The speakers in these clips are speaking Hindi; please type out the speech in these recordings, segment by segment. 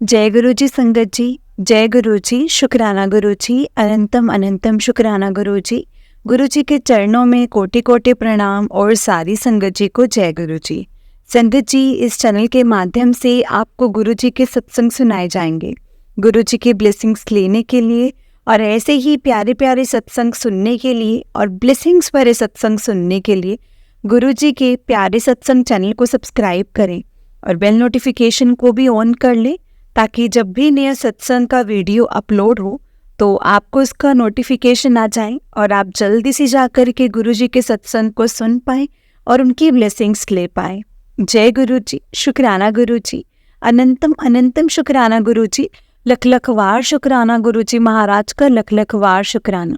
जय गुरु जी संगत जी, जय गुरु जी, शुक्राना गुरु जी, अनंतम अनंतम शुक्राना गुरु जी। गुरु जी के चरणों में कोटि कोटि प्रणाम और सारी संगत जी को जय गुरु जी। संगत जी, इस चैनल के माध्यम से आपको गुरु जी के सत्संग सुनाए जाएंगे। गुरु जी के ब्लेसिंग्स लेने के लिए और ऐसे ही प्यारे प्यारे सत्संग सुनने के लिए और ब्लेसिंग्स भरे सत्संग सुनने के लिए गुरु जी के प्यारे सत्संग चैनल को सब्सक्राइब करें और बेल नोटिफिकेशन को भी ऑन कर लें, ताकि जब भी नया सत्संग का वीडियो अपलोड हो तो आपको इसका नोटिफिकेशन आ जाए और आप जल्दी से जाकर के गुरु जी के सत्संग को सुन पाएं और उनकी ब्लेसिंग्स ले पाएं। जय गुरु जी, शुक्राना गुरु जी, अनंतम अनंतम शुक्राना गुरु जी, लख लख वार शुक्राना गुरु जी महाराज का, लख लख वार शुक्राना।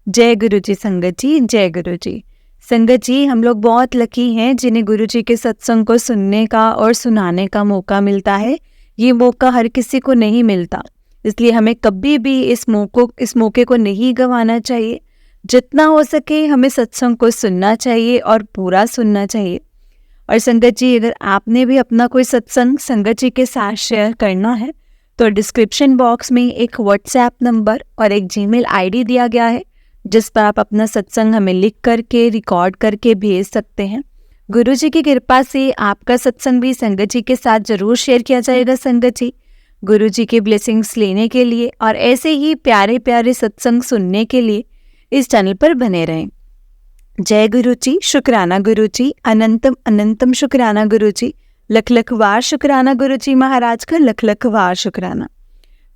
जय गुरु जी संगत जी, जय गुरु जी। संगत जी, हम लोग बहुत लकी हैं जिन्हें गुरु जी के सत्संग को सुनने का और सुनाने का मौका मिलता है। ये मौका हर किसी को नहीं मिलता, इसलिए हमें कभी भी इस मौके को नहीं गंवाना चाहिए। जितना हो सके हमें सत्संग को सुनना चाहिए और पूरा सुनना चाहिए। और संगत जी, अगर आपने भी अपना कोई सत्संग संगत जी के साथ शेयर करना है तो डिस्क्रिप्शन बॉक्स में एक व्हाट्सएप नंबर और एक जीमेल आईडी दिया गया है, जिस पर आप अपना सत्संग हमें लिख करके रिकॉर्ड करके भेज सकते हैं। गुरु जी की कृपा से आपका सत्संग भी संगत जी के साथ जरूर शेयर किया जाएगा। संगत जी, गुरु जी के ब्लेसिंग्स लेने के लिए और ऐसे ही प्यारे प्यारे सत्संग सुनने के लिए इस चैनल पर बने रहें। जय गुरु जी, शुक्राना गुरु जी, अनंतम अनंतम शुक्राना गुरु जी, लख लख वार शुक्राना गुरु जी महाराज का, लख लख वार शुक्राना।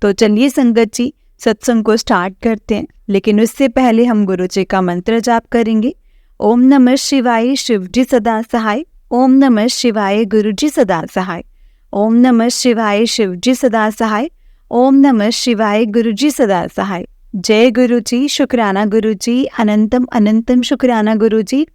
तो चलिए संगत जी, सत्संग को स्टार्ट करते हैं, लेकिन उससे पहले हम गुरु जी का मंत्र जाप करेंगे। ओम नमः शिवाय, शिव जी सदा सहाय। ओम नमः शिवाय, गुरु जी सदा सहाय। ओम नमः शिवाय, शिव जी सदा सहाय। ओम नमः शिवाय, गुरु जी सदा सहाय। जय गुरु जी, शुक्राना गुरु जी, अनंतम अनंतम शुक्राना गुरु जी,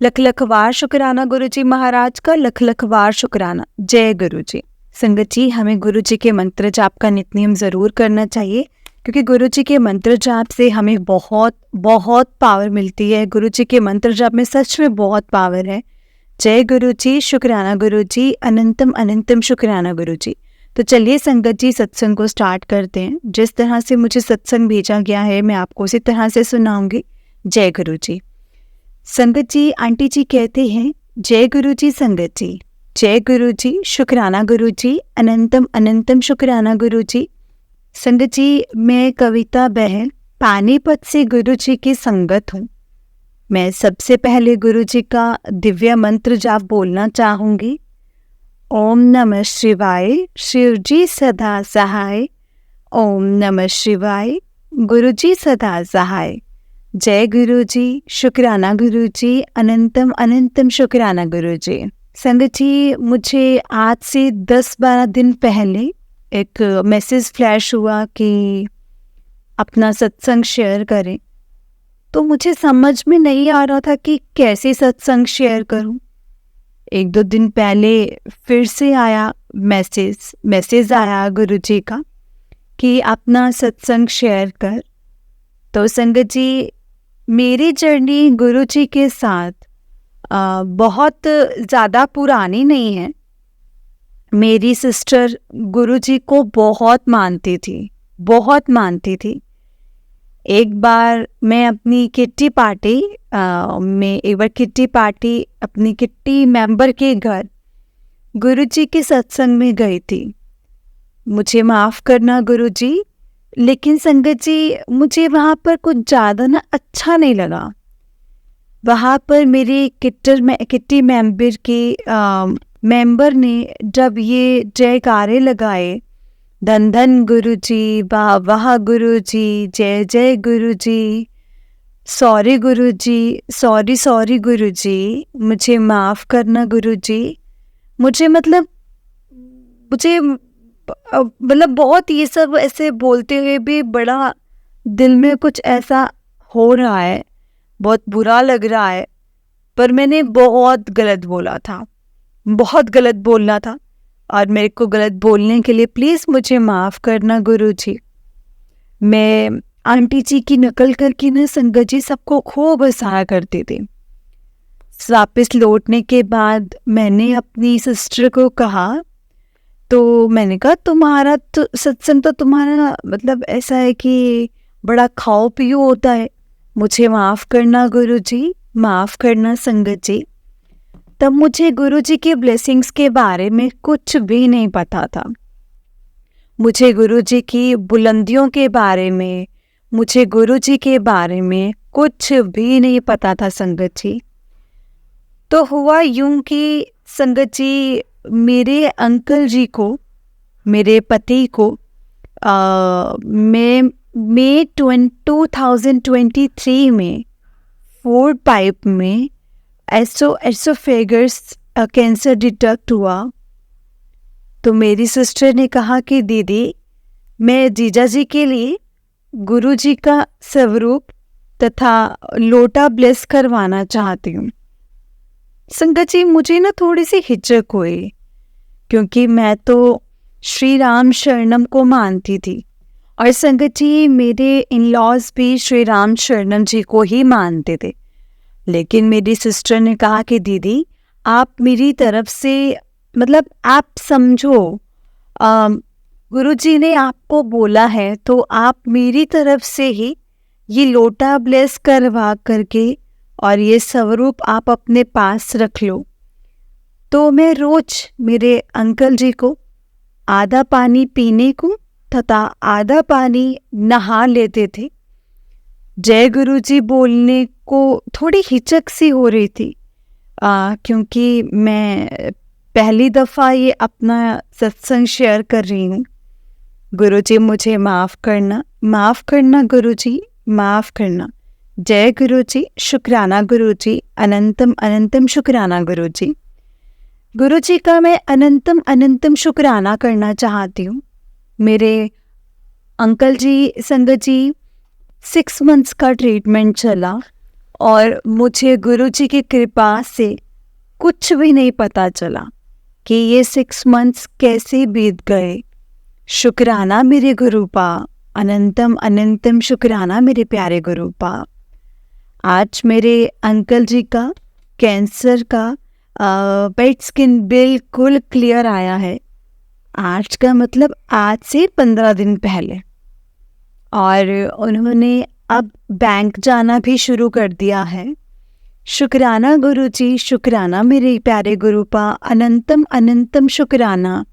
लख लख वार शुक्राना गुरु जी महाराज का, लख लख वार शुक्राना। जय गुरु जी। संगत जी, हमें गुरु जी के मंत्र जाप का नित्यनेम जरूर करना चाहिए, क्योंकि गुरु जी के मंत्र जाप से हमें बहुत बहुत पावर मिलती है। गुरु जी के मंत्र जाप में सच में बहुत पावर है। जय गुरु जी, शुक्राना गुरु जी, अनंतम अनंतम शुक्राना गुरु जी। तो चलिए संगत जी, सत्संग को स्टार्ट करते हैं। जिस तरह से मुझे सत्संग भेजा गया है मैं आपको उसी तरह से सुनाऊंगी। जय गुरु जी। संगत जी, आंटी जी कहते हैं जय गुरु जी संगत जी। जय गुरु जी, शुक्राना गुरु जी, अनंतम अनंतम शुक्राना गुरु जी। संगत जी, मैं कविता बहन पानीपत से गुरु जी की संगत हूँ। मैं सबसे पहले गुरु जी का दिव्य मंत्र जाप बोलना चाहूँगी। ओम नमः शिवाय, शिव जी सदा सहाय। ओम नमः शिवाय, गुरु जी सदा सहाय। जय गुरु जी, शुक्राना गुरु जी, अनंतम अनंतम शुक्राना गुरु जी। संगत जी, मुझे आज से 10-12 दिन पहले एक मैसेज फ्लैश हुआ कि अपना सत्संग शेयर करें, तो मुझे समझ में नहीं आ रहा था कि कैसे सत्संग शेयर करूं। 1-2 दिन पहले फिर से आया मैसेज आया गुरु जी का कि अपना सत्संग शेयर कर। तो संगत जी, मेरी जर्नी गुरु जी के साथ बहुत ज़्यादा पुरानी नहीं है। मेरी सिस्टर गुरु जी को बहुत मानती थी। एक बार मैं अपनी किट्टी पार्टी अपनी किट्टी मेंबर के घर गुरु जी के सत्संग में गई थी। मुझे माफ़ करना गुरु जी, लेकिन संगत जी, मुझे वहाँ पर कुछ ज़्यादा अच्छा नहीं लगा। वहाँ पर मेरे किट्टी मेंबर के मेंबर ने जब ये जयकारे लगाए, धन धन गुरु जी, वाह वाह गुरु जी, जय जय गुरु जी, सॉरी गुरु जी, सॉरी गुरु जी, मुझे माफ़ करना गुरु जी। मुझे बहुत ये सब ऐसे बोलते हुए भी बड़ा दिल में कुछ ऐसा हो रहा है, बहुत बुरा लग रहा है। पर मैंने बहुत गलत बोलना था और मेरे को गलत बोलने के लिए प्लीज़ मुझे माफ़ करना गुरु जी। मैं आंटी जी की नकल करके संगत जी सबको खूब हंसाया करती थी। वापस लौटने के बाद मैंने अपनी सिस्टर को कहा तो मैंने कहा तुम्हारा तो सत्संग तो तुम्हारा मतलब ऐसा है कि बड़ा खाओ पियो होता है, मुझे माफ़ करना गुरुजी, माफ़ करना संगत जी। तब मुझे गुरुजी के ब्लेसिंग्स के बारे में कुछ भी नहीं पता था। मुझे गुरुजी की बुलंदियों के बारे में, मुझे गुरुजी के बारे में कुछ भी नहीं पता था संगत जी। तो हुआ यूं कि संगत जी मेरे अंकल जी को, मेरे पति को मई 2023 में फूड पाइप में एसोफेगस कैंसर डिटेक्ट हुआ। तो मेरी सिस्टर ने कहा कि दीदी मैं जीजा जी के लिए गुरुजी का स्वरूप तथा लोटा ब्लेस करवाना चाहती हूँ। संगत जी मुझे ना थोड़ी सी हिचक हुई, क्योंकि मैं तो श्री राम शरणम को मानती थी और संगत जी मेरे इन लॉज भी श्री राम शरणम जी को ही मानते थे। लेकिन मेरी सिस्टर ने कहा कि दीदी आप मेरी तरफ से मतलब आप समझो, गुरुजी ने आपको बोला है तो आप मेरी तरफ से ही ये लोटा ब्लेस करवा करके और ये स्वरूप आप अपने पास रख लो। तो मैं रोज मेरे अंकल जी को आधा पानी पीने को तथा आधा पानी नहा लेते थे। जय गुरुजी बोलने को थोड़ी हिचक सी हो रही थी, क्योंकि मैं पहली दफ़ा ये अपना सत्संग शेयर कर रही हूँ। गुरुजी मुझे माफ़ करना गुरुजी, माफ़ करना। जय गुरुजी, शुक्राना गुरुजी, अनंतम अनंतम शुक्राना गुरुजी। गुरुजी का मैं अनंतम अनंतम शुक्राना करना चाहती हूँ। मेरे अंकल जी संगत जी 6 मंथ्स का ट्रीटमेंट चला और मुझे गुरुजी की कृपा से कुछ भी नहीं पता चला कि ये 6 मंथ्स कैसे बीत गए। शुक्राना मेरे गुरुपा, अनंतम अनंतम शुक्राना मेरे प्यारे गुरुपा। आज मेरे अंकल जी का कैंसर का पेट स्किन बिल्कुल क्लियर आया है। आज का मतलब आज से 15 दिन पहले। और उन्होंने अब बैंक जाना भी शुरू कर दिया है। शुक्राना गुरुजी, शुक्राना मेरे प्यारे गुरुपा, अनंतम अनंतम शुक्राना,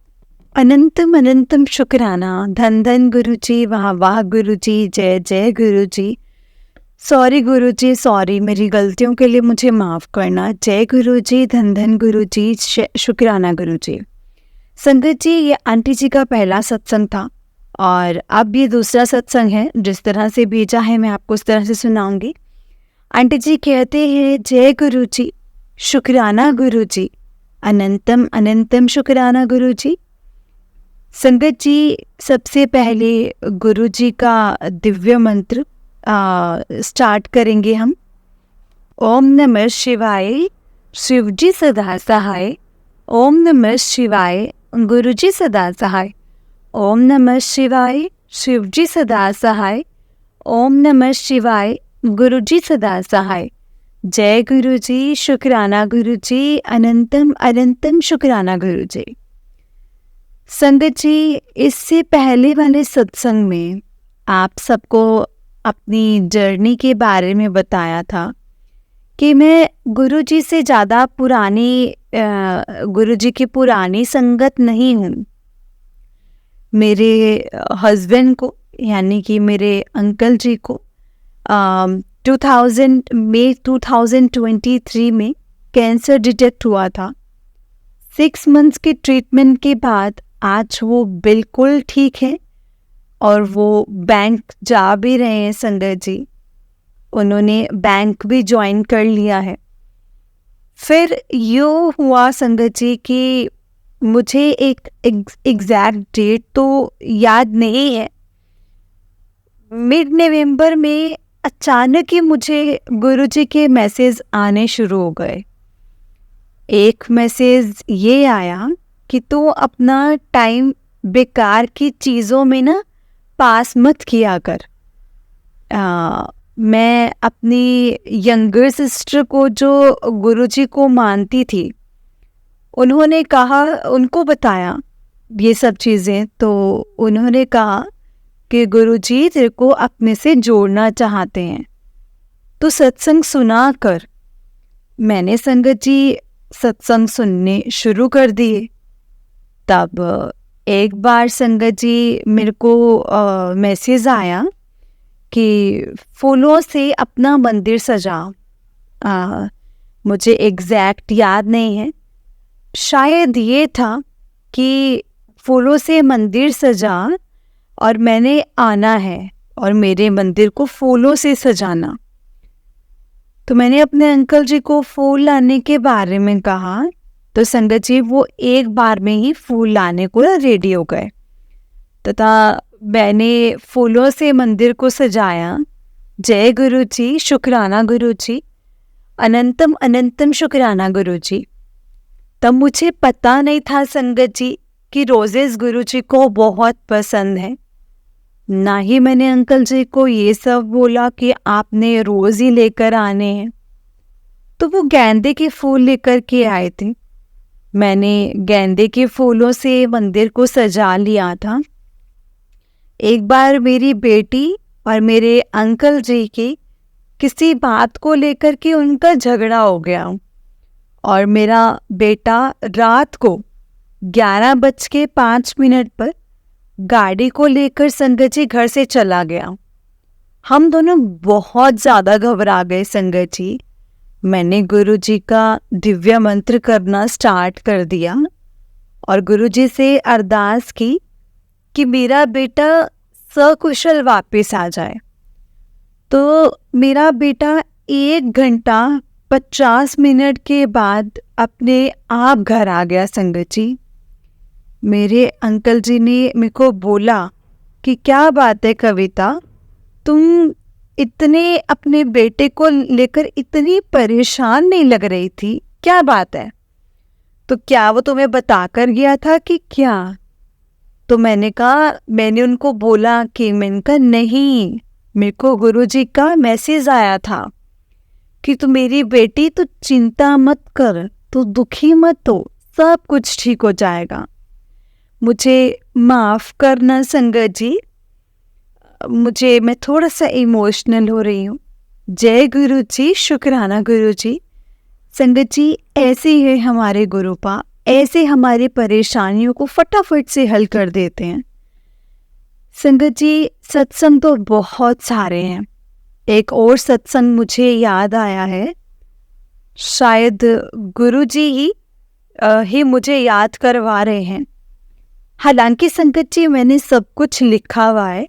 अनंतम अनंतम शुक्राना। धन धन गुरुजी, वाह वाह गुरुजी, जय जय गुरुजी। सॉरी गुरुजी, सॉरी, मेरी गलतियों के लिए मुझे माफ़ करना। जय गुरुजी, धन धन गुरुजी, शुक्राना गुरुजी। संगत जी ये आंटी जी का पहला सत्संग था और अब ये दूसरा सत्संग है। जिस तरह से भेजा है मैं आपको उस तरह से सुनाऊंगी। आंटी जी कहते हैं जय गुरुजी, शुक्राना गुरुजी, अनंतम अनंतम शुक्राना गुरुजी। संगत जी सबसे पहले गुरुजी का दिव्य मंत्र स्टार्ट करेंगे हम। ओम नमः शिवाय, शिवजी सदा सहाय। ओम नमः शिवाय, गुरुजी सदा सहाय। ओम नमः शिवाय, शिवजी सदा सहाय। ओम नमः शिवाय, गुरुजी सदा सहाय। जय गुरुजी, शुक्राना गुरुजी, अनंतम अनंतम शुक्राना गुरुजी। संगत जी इससे पहले वाले सत्संग में आप सबको अपनी जर्नी के बारे में बताया था कि मैं गुरुजी से ज़्यादा पुरानी गुरुजी की पुरानी संगत नहीं हूँ। मेरे हस्बैंड को यानी कि मेरे अंकल जी को 2023 में कैंसर डिटेक्ट हुआ था। 6 मंथ्स के ट्रीटमेंट के बाद आज वो बिल्कुल ठीक है और वो बैंक जा भी रहे हैं संगत जी। उन्होंने बैंक भी ज्वाइन कर लिया है। फिर यूँ हुआ संगत जी कि मुझे एक एग्जैक्ट डेट तो याद नहीं है। मिड नवंबर में अचानक ही मुझे गुरुजी के मैसेज आने शुरू हो गए। एक मैसेज ये आया कि तू अपना टाइम बेकार की चीज़ों में ना पास मत किया कर। मैं अपनी यंगर सिस्टर को जो गुरुजी को मानती थी, उन्होंने कहा, उनको बताया ये सब चीज़ें, तो उन्होंने कहा कि गुरुजी तेरे को अपने से जोड़ना चाहते हैं, तो सत्संग सुना कर। मैंने संगत जी सत्संग सुनने शुरू कर दिए। तब एक बार संगत जी मेरे को मैसेज आया कि फूलों से अपना मंदिर सजा। मुझे एग्जैक्ट याद नहीं है, शायद ये था कि फूलों से मंदिर सजा और मैंने आना है और मेरे मंदिर को फूलों से सजाना। तो मैंने अपने अंकल जी को फूल लाने के बारे में कहा, तो संगत जी वो एक बार में ही फूल लाने को रेडी हो गए तथा मैंने फूलों से मंदिर को सजाया। जय गुरु जी, शुक्राना गुरु जी, अनंतम अनंतम शुक्राना गुरु जी। तब मुझे पता नहीं था संगत जी कि रोजेस गुरु जी को बहुत पसंद है। ना ही मैंने अंकल जी को ये सब बोला कि आपने रोज ही लेकर आने हैं। तो वो गेंदे के फूल लेकर के आए थे। मैंने गेंदे के फूलों से मंदिर को सजा लिया था। एक बार मेरी बेटी और मेरे अंकल जी की किसी बात को लेकर के उनका झगड़ा हो गया और मेरा बेटा रात को 11:05 पर गाड़ी को लेकर संगत जी घर से चला गया। हम दोनों बहुत ज़्यादा घबरा गए संगत जी। मैंने गुरु जी का दिव्य मंत्र करना स्टार्ट कर दिया और गुरु जी से अरदास की कि मेरा बेटा सकुशल वापस आ जाए। तो मेरा बेटा 1 घंटा 50 मिनट के बाद अपने आप घर आ गया संगत जी। मेरे अंकल जी ने मेरे को बोला कि क्या बात है कविता, तुम इतने अपने बेटे को लेकर इतनी परेशान नहीं लग रही थी, क्या बात है? तो क्या वो तुम्हें बता कर गया था कि क्या? तो मैंने कहा, मैंने उनको बोला कि मैंने कहा नहीं, मेरे को गुरुजी का मैसेज आया था कि तू मेरी बेटी, तू चिंता मत कर, तू दुखी मत हो, सब कुछ ठीक हो जाएगा। मुझे माफ़ करना संगत जी, मैं थोड़ा सा इमोशनल हो रही हूँ। जय गुरु जी, शुक्राना गुरु जी। संगत जी ऐसे ही है हमारे गुरुपा, ऐसे हमारी परेशानियों को फटाफट से हल कर देते हैं। संगत जी सत्संग तो बहुत सारे हैं। एक और सत्संग मुझे याद आया है, शायद गुरुजी ही मुझे याद करवा रहे हैं। हालांकि संगत जी मैंने सब कुछ लिखा हुआ है,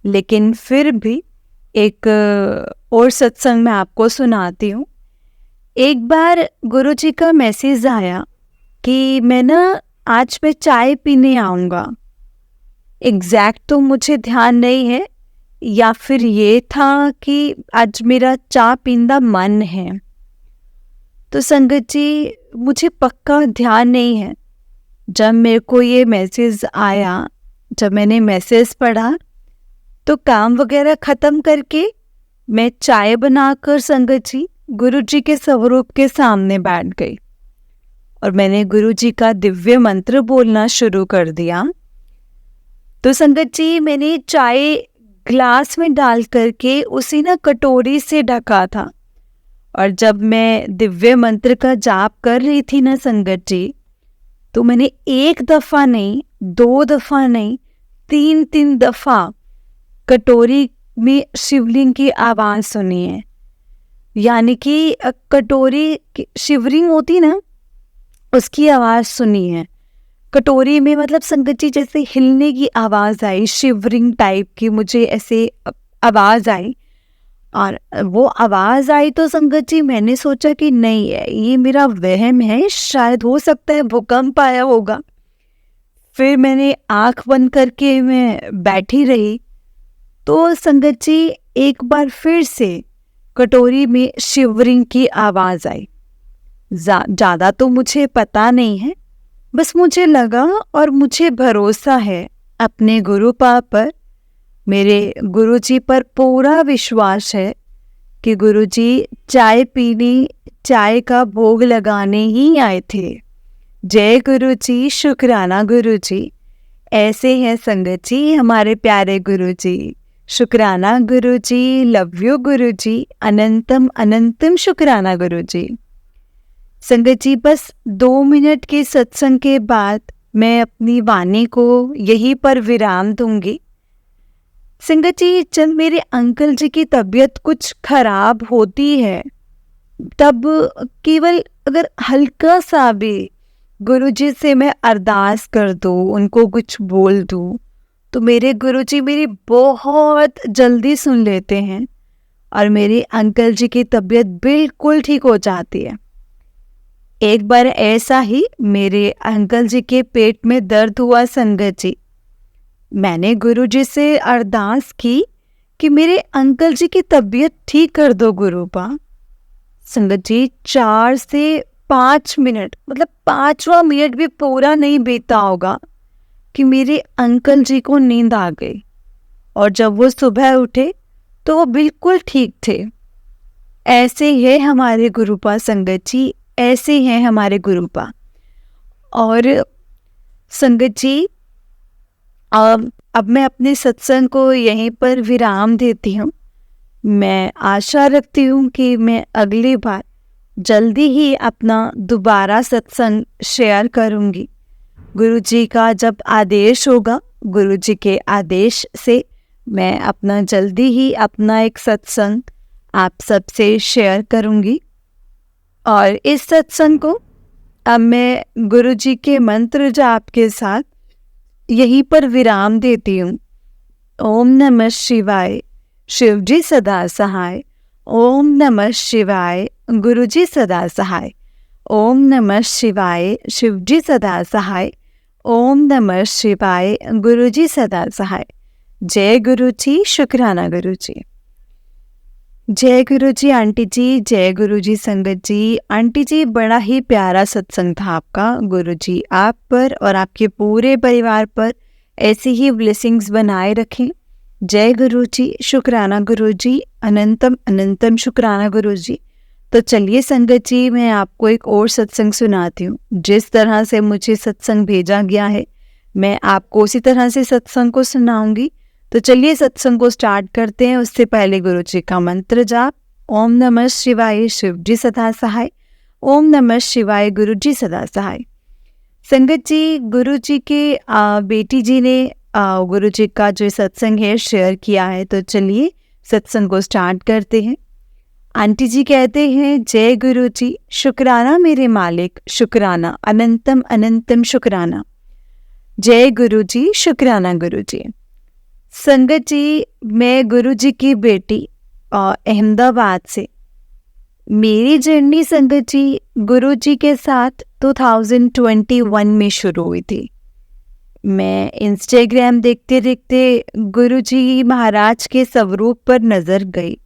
लेकिन फिर भी एक और सत्संग मैं आपको सुनाती हूँ। एक बार गुरुजी का मैसेज आया कि आज मैं चाय पीने आऊँगा। एग्जैक्ट तो मुझे ध्यान नहीं है, या फिर ये था कि आज मेरा चाय पीने मन है। तो संगत जी मुझे पक्का ध्यान नहीं है। जब मेरे को ये मैसेज आया, जब मैंने मैसेज पढ़ा, तो काम वगैरह ख़त्म करके मैं चाय बनाकर संगत जी गुरुजी के स्वरूप के सामने बैठ गई और मैंने गुरुजी का दिव्य मंत्र बोलना शुरू कर दिया। तो संगत जी मैंने चाय ग्लास में डाल करके उसी कटोरी से ढका था, और जब मैं दिव्य मंत्र का जाप कर रही थी ना संगत जी, तो मैंने 1 दफ़ा नहीं, 2 दफ़ा नहीं, 3 दफ़ा कटोरी में शिवलिंग की आवाज़ सुनी है। यानी कि कटोरी शिवरिंग होती ना, उसकी आवाज़ सुनी है कटोरी में। मतलब संगत जी जैसे हिलने की आवाज़ आई, शिवरिंग टाइप की मुझे ऐसे आवाज़ आई। और वो आवाज़ आई तो संगत जी मैंने सोचा कि नहीं है, ये मेरा वहम है, शायद हो सकता है भूकंप आया होगा। फिर मैंने आँख बंद करके मैं बैठी रही। तो संगत जी एक बार फिर से कटोरी में शिवरिंग की आवाज़ आई। ज़्यादा तो मुझे पता नहीं है, बस मुझे लगा और मुझे भरोसा है अपने गुरुपा पर, मेरे गुरुजी पर पूरा विश्वास है कि गुरुजी चाय पीने, चाय का भोग लगाने ही आए थे। जय गुरु जी, शुक्राना गुरु जी। ऐसे हैं संगत जी हमारे प्यारे गुरु जी। शुक्राना गुरु जी, लव यू गुरु जी, अनंतम अनंतम शुक्राना गुरु जी। संगत जी, बस 2 मिनट के सत्संग के बाद मैं अपनी वाणी को यहीं पर विराम दूंगी। संगत जी, जब मेरे अंकल जी की तबीयत कुछ खराब होती है, तब केवल अगर हल्का सा भी गुरु जी से मैं अरदास कर दूँ, उनको कुछ बोल दूँ, तो मेरे गुरु जी मेरी बहुत जल्दी सुन लेते हैं और मेरे अंकल जी की तबीयत बिल्कुल ठीक हो जाती है। एक बार ऐसा ही मेरे अंकल जी के पेट में दर्द हुआ संगत जी। मैंने गुरु जी से अरदास की कि मेरे अंकल जी की तबीयत ठीक कर दो गुरुपा। संगत जी, 4 से 5 मिनट, मतलब 5वां मिनट भी पूरा नहीं बीता होगा कि मेरे अंकल जी को नींद आ गई और जब वो सुबह उठे तो वो बिल्कुल ठीक थे। ऐसे है हमारे गुरुपा संगत जी, ऐसे हैं हमारे गुरुपा। और संगत जी, अब मैं अपने सत्संग को यहीं पर विराम देती हूँ। मैं आशा रखती हूँ कि मैं अगली बार जल्दी ही अपना दोबारा सत्संग शेयर करूँगी। गुरु जी का जब आदेश होगा, गुरु जी के आदेश से मैं अपना जल्दी ही अपना एक सत्संग आप सबसे शेयर करूँगी। और इस सत्संग को अब मैं गुरु जी के मंत्र जाप के साथ यहीं पर विराम देती हूँ। ओम नमः शिवाय, शिव जी सदा सहाय। ओम नमः शिवाय, गुरु जी सदा सहाय। ओम नमः शिवाय, शिव जी सदा सहाय। ओम नमः शिवाय, गुरु जी सदा सहाय। जय गुरु जी, शुक्राना गुरु जी। जय गुरु जी आंटी जी, जय गुरु जी संगत जी। आंटी जी, बड़ा ही प्यारा सत्संग था आपका। गुरु जी आप पर और आपके पूरे परिवार पर ऐसी ही ब्लेसिंग्स बनाए रखें। जय गुरु जी, शुक्राना गुरु जी, अनंतम अनंतम शुक्राना गुरु जी। तो चलिए संगत जी, मैं आपको एक और सत्संग सुनाती हूँ। जिस तरह से मुझे सत्संग भेजा गया है, मैं आपको उसी तरह से सत्संग को सुनाऊंगी। तो चलिए सत्संग को स्टार्ट करते हैं। उससे पहले गुरु जी का मंत्र जाप। ओम नमः शिवाय, शिव जी सदा सहाय। ओम नमः शिवाय, गुरु जी सदा सहाय। संगत जी, गुरु जी के बेटी जी ने गुरु जी का जो सत्संग है शेयर किया है। तो चलिए सत्संग को स्टार्ट करते हैं। आंटी जी कहते हैं, जय गुरु जी, शुक्राना मेरे मालिक, शुक्राना अनंतम अनंतम शुक्राना। जय गुरु जी, शुक्राना गुरु जी। संगत जी, मैं गुरु जी की बेटी अहमदाबाद से। मेरी जर्नी संगत जी गुरु जी के साथ 2021 में शुरू हुई थी। मैं इंस्टाग्राम देखते देखते गुरु जी महाराज के स्वरूप पर नजर गई।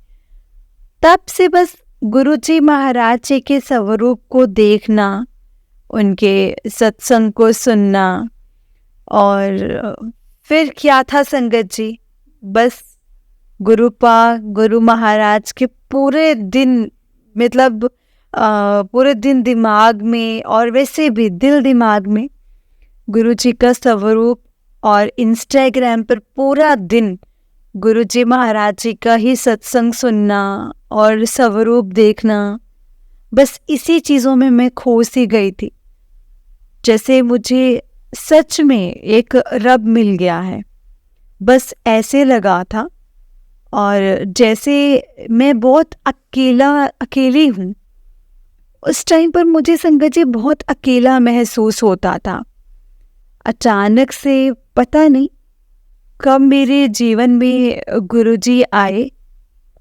तब से बस गुरु जी महाराज जी के स्वरूप को देखना, उनके सत्संग को सुनना, और फिर क्या था संगत जी, बस गुरु महाराज के पूरे दिन, मतलब पूरे दिन दिमाग में और वैसे भी दिल दिमाग में गुरु जी का स्वरूप, और इंस्टाग्राम पर पूरा दिन गुरु जी महाराज जी का ही सत्संग सुनना और स्वरूप देखना, बस इसी चीज़ों में मैं खो सी गई थी। जैसे मुझे सच में एक रब मिल गया है, बस ऐसे लगा था। और जैसे मैं बहुत अकेली हूँ, उस टाइम पर मुझे संगत जी बहुत अकेला महसूस होता था। अचानक से पता नहीं कब मेरे जीवन में गुरुजी आए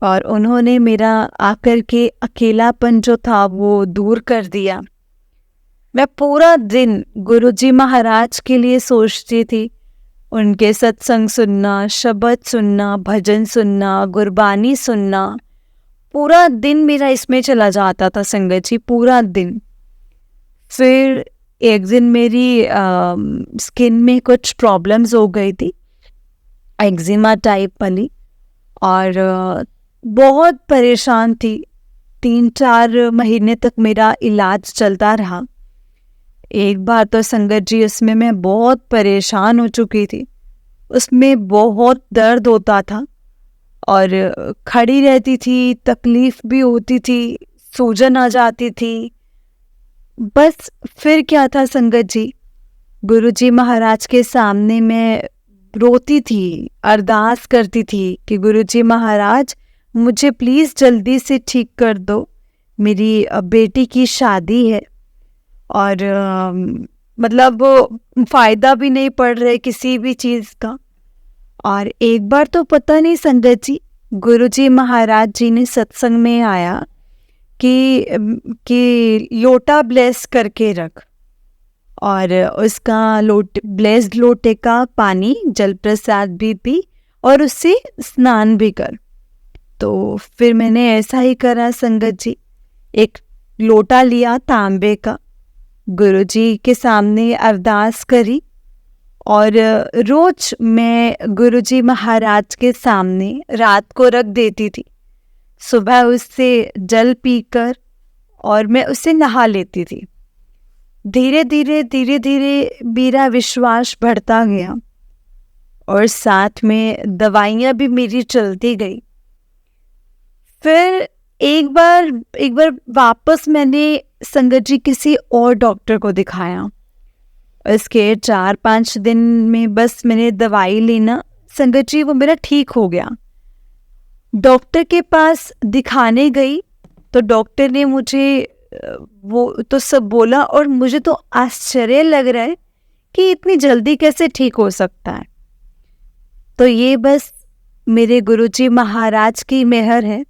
और उन्होंने मेरा आकर के अकेलापन जो था वो दूर कर दिया। मैं पूरा दिन गुरुजी महाराज के लिए सोचती थी, उनके सत्संग सुनना, शब्द सुनना, भजन सुनना, गुरबानी सुनना, पूरा दिन मेरा इसमें चला जाता था संगत जी, पूरा दिन। फिर एक दिन मेरी स्किन में कुछ प्रॉब्लम्स हो गई थी, एक्जिमा टाइप वाली, और बहुत परेशान थी। 3-4 महीने तक मेरा इलाज चलता रहा। एक बार तो संगत जी उसमें मैं बहुत परेशान हो चुकी थी। उसमें बहुत दर्द होता था और खड़ी रहती थी, तकलीफ भी होती थी, सूजन आ जाती थी। बस फिर क्या था संगत जी, गुरुजी महाराज के सामने मैं रोती थी, अरदास करती थी कि गुरुजी महाराज मुझे प्लीज़ जल्दी से ठीक कर दो। मेरी बेटी की शादी है और मतलब फ़ायदा भी नहीं पड़ रहा है किसी भी चीज़ का। और एक बार तो पता नहीं संगत जी, गुरुजी महाराज जी ने सत्संग में आया कि लोटा ब्लेस करके रख और उसका ब्लेस्ड लोटे का पानी जल प्रसाद भी पी और उससे स्नान भी कर। तो फिर मैंने ऐसा ही करा संगत जी, एक लोटा लिया तांबे का, गुरुजी के सामने अरदास करी और रोज मैं गुरुजी महाराज के सामने रात को रख देती थी। सुबह उससे जल पीकर और मैं उससे नहा लेती थी। धीरे धीरे मेरा विश्वास बढ़ता गया और साथ में दवाइयाँ भी मेरी चलती गई। फिर एक बार वापस मैंने संगत जी किसी और डॉक्टर को दिखाया। इसके 4-5 दिन में बस मैंने दवाई लेना, संगत जी वो मेरा ठीक हो गया। डॉक्टर के पास दिखाने गई तो डॉक्टर ने मुझे वो तो सब बोला और मुझे तो आश्चर्य लग रहा है कि इतनी जल्दी कैसे ठीक हो सकता है। तो ये बस मेरे गुरुजी महाराज की मेहर है।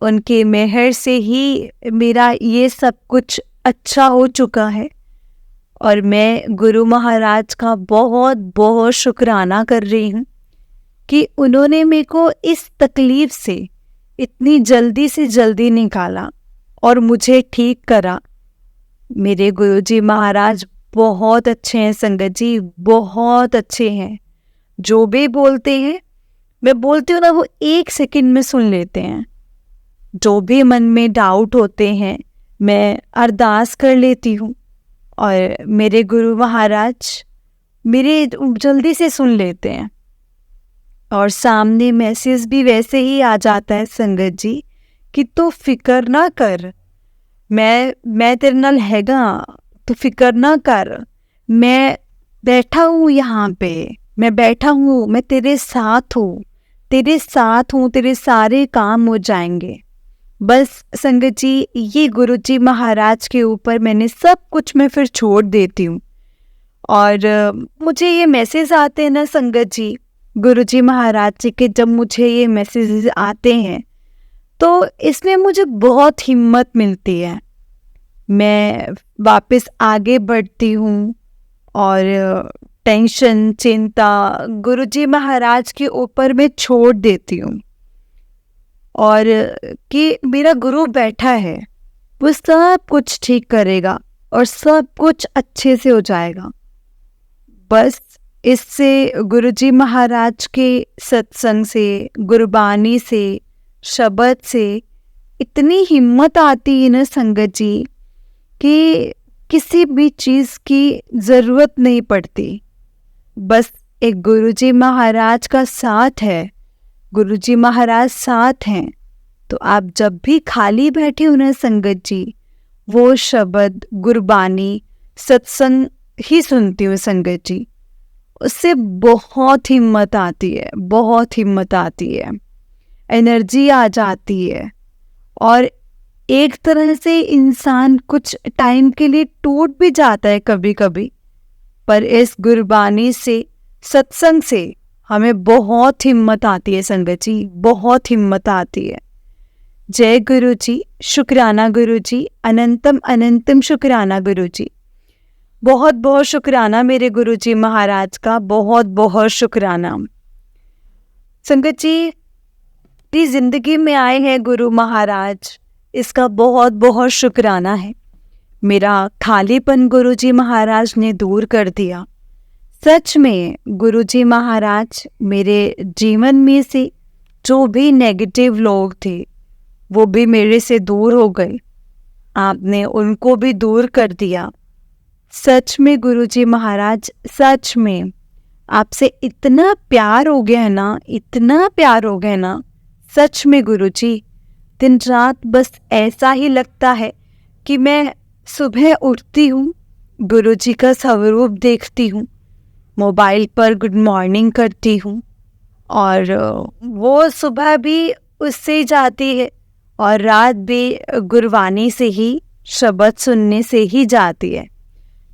उनकी मेहर से ही मेरा ये सब कुछ अच्छा हो चुका है और मैं गुरु महाराज का बहुत बहुत शुक्राना कर रही हूँ कि उन्होंने मेरे को इस तकलीफ से इतनी जल्दी से जल्दी निकाला और मुझे ठीक करा। मेरे गुरुजी महाराज बहुत अच्छे हैं संगत जी, बहुत अच्छे हैं। जो भी बोलते हैं, मैं बोलती हूँ ना, वो 1 सेकंड में सुन लेते हैं। जो भी मन में डाउट होते हैं मैं अरदास कर लेती हूँ और मेरे गुरु महाराज मेरे जल्दी से सुन लेते हैं और सामने मैसेज भी वैसे ही आ जाता है संगत जी कि तू फिकर ना कर, मैं तेरे नाल हैगा, तू फिकर ना कर, मैं बैठा हूँ यहाँ पे, मैं बैठा हूँ, मैं तेरे साथ हूँ, तेरे साथ हूँ, तेरे सारे काम हो जाएंगे। बस संगत जी ये गुरुजी महाराज के ऊपर मैंने सब कुछ मैं फिर छोड़ देती हूँ। और मुझे ये मैसेज आते हैं ना संगत जी, गुरुजी महाराज जी के जब मुझे ये मैसेज आते हैं तो इसमें मुझे बहुत हिम्मत मिलती है। मैं वापस आगे बढ़ती हूँ और टेंशन चिंता गुरुजी महाराज के ऊपर मैं छोड़ देती हूँ और कि मेरा गुरु बैठा है, वो सब कुछ ठीक करेगा और सब कुछ अच्छे से हो जाएगा। बस इससे गुरुजी महाराज के सत्संग से, गुरबानी से, शब्द से इतनी हिम्मत आती है ना संगत जी कि किसी भी चीज़ की ज़रूरत नहीं पड़ती। बस एक गुरुजी महाराज का साथ है, गुरुजी महाराज साथ हैं। तो आप जब भी खाली बैठे हो ना संगत जी, वो शब्द गुरबानी सत्संग ही सुनती हूँ संगत जी, उससे बहुत हिम्मत आती है, बहुत हिम्मत आती है, एनर्जी आ जाती है और एक तरह से इंसान कुछ टाइम के लिए टूट भी जाता है कभी कभी, पर इस गुरबानी से, सत्संग से हमें बहुत हिम्मत आती है संगत जी, बहुत हिम्मत आती है। जय गुरु जी, शुक्राना गुरु जी, अनंतम अनंतम शुक्राना गुरु जी। बहुत बहुत शुक्राना मेरे गुरु जी महाराज का, बहुत बहुत शुक्राना। संगत जी मेरी जिंदगी में आए हैं गुरु महाराज, इसका बहुत बहुत शुक्राना है। मेरा खालीपन गुरुजी महाराज ने दूर कर दिया। सच में गुरुजी महाराज मेरे जीवन में से जो भी नेगेटिव लोग थे वो भी मेरे से दूर हो गए, आपने उनको भी दूर कर दिया। सच में गुरुजी महाराज, सच में आपसे इतना प्यार हो गया है ना, इतना प्यार हो गया है ना, सच में गुरुजी। दिन रात बस ऐसा ही लगता है कि मैं सुबह उठती हूँ, गुरुजी का स्वरूप देखती हूँ, मोबाइल पर गुड मॉर्निंग करती हूँ और वो सुबह भी उससे ही जाती है और रात भी गुरबानी से ही, शब्द सुनने से ही जाती है।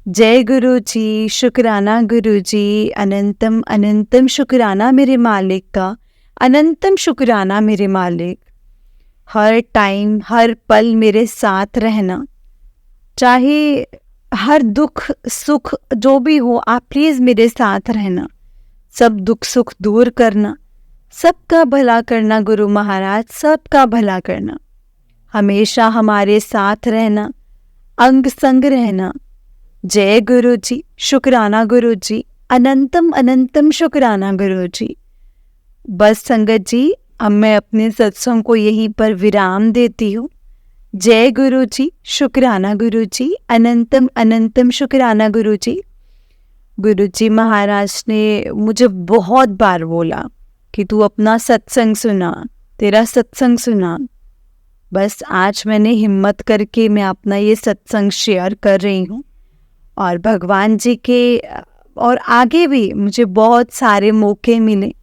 जय गुरु जी, शुक्राना गुरु जी, अनंतम अनंतम शुक्राना मेरे मालिक का, अनंतम शुक्राना मेरे मालिक। हर टाइम हर पल मेरे साथ रहना, चाहे हर दुख सुख जो भी हो, आप प्लीज़ मेरे साथ रहना, सब दुख सुख दूर करना, सबका भला करना गुरु महाराज, सबका भला करना, हमेशा हमारे साथ रहना, अंग संग रहना। जय गुरु जी, शुक्राना गुरु जी, अनंतम अनंतम शुक्राना गुरु जी। बस संगत जी, अब मैं अपने सत्संग को यहीं पर विराम देती हूँ। जय गुरु जी, शुक्राना गुरु जी, अनंतम अनंतम शुक्राना गुरु जी। गुरु जी महाराज ने मुझे बहुत बार बोला कि तू अपना सत्संग सुना, तेरा सत्संग सुना। बस आज मैंने हिम्मत करके मैं अपना ये सत्संग शेयर कर रही हूँ और भगवान जी के और आगे भी मुझे बहुत सारे मौके मिले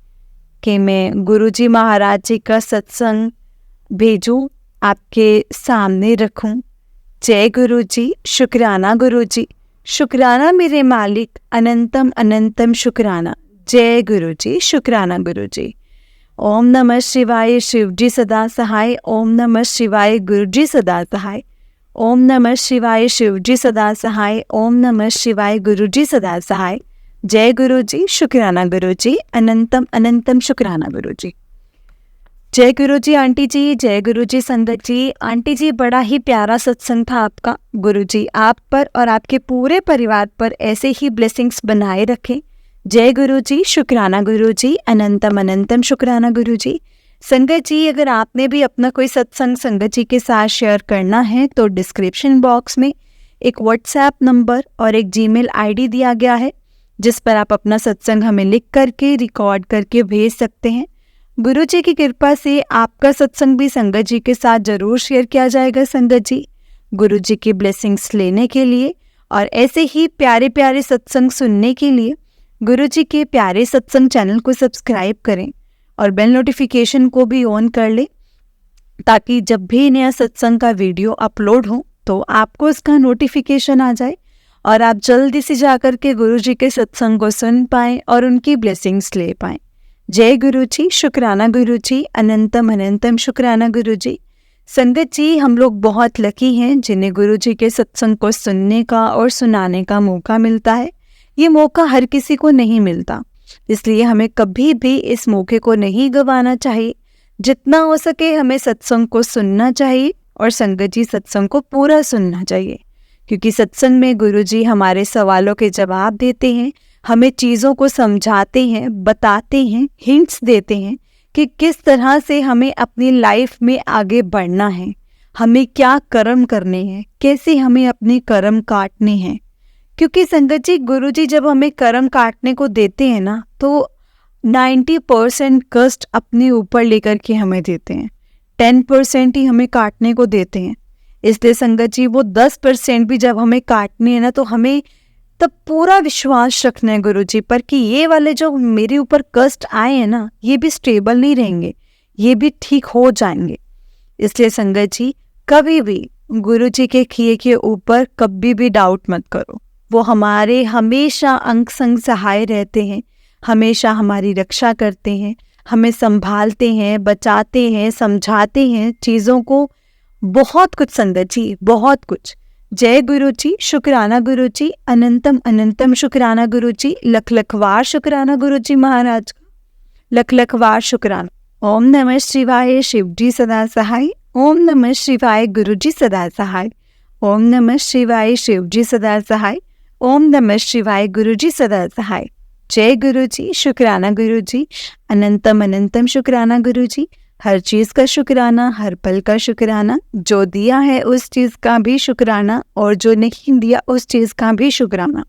कि मैं गुरु जी महाराज जी का सत्संग भेजूं, आपके सामने रखूं। जय गुरु जी, शुक्राना गुरु जी, शुक्राना मेरे मालिक, अनंतम अनंतम शुक्राना। जय गुरु जी, शुक्राना गुरु जी। ओम नमः शिवाय, शिव जी सदा सहाय। ओम नमः शिवाय, गुरु जी सदा सहाय। ओम नमः शिवाय, शिव जी सदा सहाय। ओम नमः शिवाय, गुरु जी सदा सहाय। जय गुरु जी, शुक्राना गुरु जी, अनंतम अनंतम शुक्राना गुरु जी। जय गुरु जी आंटी जी, जय गुरु जी संगत जी। आंटी जी, बड़ा ही प्यारा सत्संग था आपका। गुरु जी आप पर और आपके पूरे परिवार पर ऐसे ही ब्लेसिंग्स बनाए रखें। जय गुरु जी, शुक्राना गुरु जी, अनंतम अनंतम शुक्राना गुरु जी। संगत जी, अगर आपने भी अपना कोई सत्संग संगत जी के साथ शेयर करना है तो डिस्क्रिप्शन बॉक्स में एक व्हाट्सएप नंबर और एक जीमेल आईडी दिया गया है, जिस पर आप अपना सत्संग हमें लिख करके रिकॉर्ड करके भेज सकते हैं। गुरु जी की कृपा से आपका सत्संग भी संगत जी के साथ जरूर शेयर किया जाएगा। संगत जी, गुरु जी की ब्लेसिंग्स लेने के लिए और ऐसे ही प्यारे प्यारे सत्संग सुनने के लिए गुरु जी के प्यारे सत्संग चैनल को सब्सक्राइब करें और बेल नोटिफिकेशन को भी ऑन कर लें, ताकि जब भी नया सत्संग का वीडियो अपलोड हो तो आपको इसका नोटिफिकेशन आ जाए और आप जल्दी से जाकर के गुरु जी के सत्संग को सुन पाएं और उनकी ब्लेसिंग्स ले पाएं। जय गुरु जी, शुक्राना गुरु जी, अनंतम अनंतम शुक्राना गुरु जी। संगत जी, हम लोग बहुत लकी हैं जिन्हें गुरु जी के सत्संग को सुनने का और सुनाने का मौका मिलता है। ये मौका हर किसी को नहीं मिलता, इसलिए हमें कभी भी इस मौके को नहीं गंवाना चाहिए। जितना हो सके हमें सत्संग को सुनना चाहिए और संगत जी सत्संग को पूरा सुनना चाहिए, क्योंकि सत्संग में गुरु जी हमारे सवालों के जवाब देते हैं, हमें चीज़ों को समझाते हैं, बताते हैं, हिंट्स देते हैं कि किस तरह से हमें अपनी लाइफ में आगे बढ़ना है, हमें क्या कर्म करने हैं, कैसे हमें अपने कर्म काटने हैं। क्योंकि संगत जी, गुरु जी जब हमें कर्म काटने को देते हैं ना, तो 90% कष्ट अपने ऊपर लेकर के हमें देते हैं, 10% ही हमें काटने को देते हैं। इसलिए संगत जी, वो 10% भी जब हमें काटने हैं ना, तो हमें तब पूरा विश्वास रखना है गुरु जी पर कि ये वाले जो मेरे ऊपर कष्ट आए हैं ना, ये भी स्टेबल नहीं रहेंगे, ये भी ठीक हो जाएंगे। इसलिए संगत जी, कभी भी गुरु जी के किए के ऊपर कभी भी डाउट मत करो। वो हमारे हमेशा अंग संग सहाय रहते हैं, हमेशा हमारी रक्षा करते हैं, हमें संभालते हैं, बचाते हैं, समझाते हैं चीज़ों को, बहुत कुछ संगत जी, बहुत कुछ। जय गुरु जी, शुक्राना गुरु जी, अनंतम अनंतम शुक्राना गुरु जी, लख लखवार शुक्राना गुरु जी महाराज का, लख लखवार शुक्राना। ओम नमः शिवाय, शिव जी सदा सहाय। ओम नमः शिवाय, गुरु जी सदा सहाय। ओम नमः शिवाय, शिव जी सदा सहाय। ओम नमः शिवाय, गुरु जी सदा सहाय। जय गुरु जी, शुक्राना गुरु जी, अनंतम अनंतम शुक्राना गुरु जी, हर चीज़ का शुक्राना, हर पल का शुक्राना, जो दिया है उस चीज़ का भी शुक्राना और जो नहीं दिया उस चीज़ का भी शुक्राना।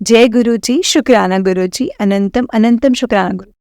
जय गुरु जी, शुक्राना गुरु जी, अनंतम अनंतम शुक्राना गुरु।